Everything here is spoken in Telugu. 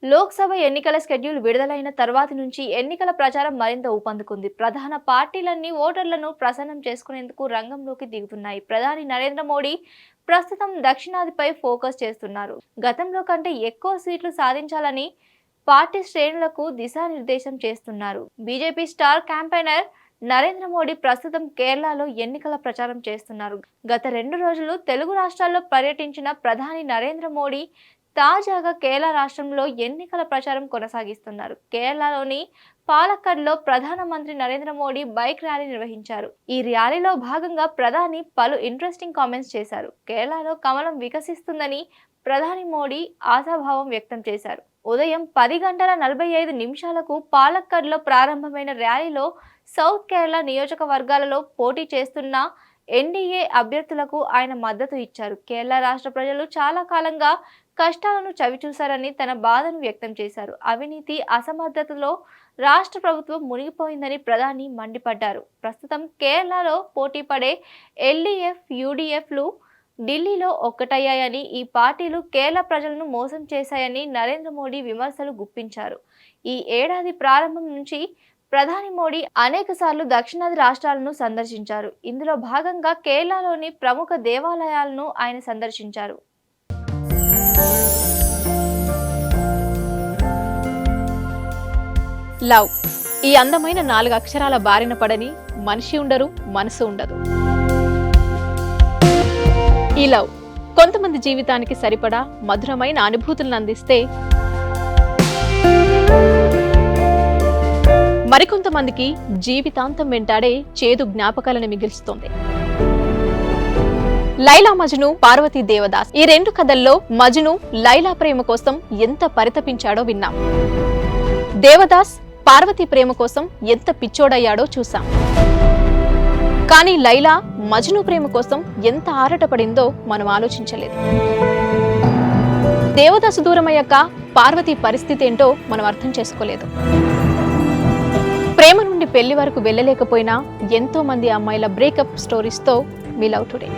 లోక్సభ ఎన్నికల షెడ్యూల్ విడుదలైన తర్వాతి నుంచి ఎన్నికల ప్రచారం మరింత ఊపందుకుంది. ప్రధాన పార్టీలన్నీ ఓటర్లను ప్రసన్నం చేసుకునేందుకు రంగంలోకి దిగుతున్నాయి. ప్రధాని నరేంద్ర మోడీ ప్రస్తుతం దక్షిణాదిపై ఫోకస్ చేస్తున్నారు. గతంలో కంటే ఎక్కువ సీట్లు సాధించాలని పార్టీ శ్రేణులకు దిశానిర్దేశం చేస్తున్నారు. BJP star campaigner Narendra Modi ప్రస్తుతం కేరళలో ఎన్నికల ప్రచారం చేస్తున్నారు. గత 2 రోజులు తెలుగు రాష్ట్రాల్లో పర్యటించిన ప్రధాని నరేంద్ర మోడీ తాజాగా కేరళ రాష్ట్రంలో ఎన్నికల ప్రచారం కొనసాగిస్తున్నారు. కేరళలోని పాలక్కడ్లో ప్రధానమంత్రి నరేంద్ర మోడీ బైక్ ర్యాలీ నిర్వహించారు. ఈ ర్యాలీలో భాగంగా ప్రధాని పలు ఇంట్రెస్టింగ్ కామెంట్స్ చేశారు. కేరళలో కమలం వికసిస్తుందని ప్రధాని మోడీ ఆశాభావం వ్యక్తం చేశారు. ఉదయం 10:45 పాలక్కడ్లో ప్రారంభమైన ర్యాలీలో సౌత్ కేరళ నియోజకవర్గాలలో పోటీ చేస్తున్న ఎన్డీఏ అభ్యర్థులకు ఆయన మద్దతు ఇచ్చారు. కేరళ రాష్ట్ర ప్రజలు చాలా కాలంగా కష్టాలను చవిచూశారని తన బాధను వ్యక్తం చేశారు. అవినీతి, అసమర్థతలో రాష్ట్ర ప్రభుత్వం మునిగిపోయిందని ప్రధాని మండిపడ్డారు. ప్రస్తుతం కేరళలో పోటీ పడే ఎల్డీఎఫ్, యూడీఎఫ్లు ఢిల్లీలో ఒక్కటయ్యాయని, ఈ పార్టీలు కేరళ ప్రజలను మోసం చేశాయని నరేంద్ర మోడీ విమర్శలు గుప్పించారు. ఈ ఏడాది ప్రారంభం నుంచి ప్రధాని మోడీ అనేకసార్లు దక్షిణాది రాష్ట్రాలను సందర్శించారు. ఇందులో భాగంగా కేరళలోని ప్రముఖ దేవాలయాలను ఆయన సందర్శించారు. లవ్ ఈ అందమైన 4 అక్షరాల బారిన పడని మనిషి ఉండరు, మనసు ఉండదు. ఈ లవ్ కొంతమంది జీవితానికి సరిపడా మధురమైన అనుభూతులను అందిస్తే, మరికొంతమందికి జీవితాంతం వెంటాడే చేదు జ్ఞాపకాలను మిగిల్చుతోంది. లైలా మజ్ను, పార్వతీ దేవదాస్ ఈ 2 కథల్లో మజ్ను లైలా ప్రేమ కోసం ఎంత పరితపించాడో విన్నాం. దేవదాస్ పార్వతీ ప్రేమ కోసం ఎంత పిచ్చోడయ్యాడో చూసాం. కానీ లైలా మజ్ను ప్రేమ కోసం ఎంత ఆరాటపడిందో మనం ఆలోచించలేదు. దేవదాసు దూరమయ్యాక పార్వతీ పరిస్థితి ఏంటో మనం అర్థం చేసుకోలేదు. ప్రేమ నుండి పెళ్లి వరకు వెళ్ళలేకపోయినా ఎంతో మంది అమ్మాయిల బ్రేకప్ స్టోరీస్తో వి లవ్ టుడే.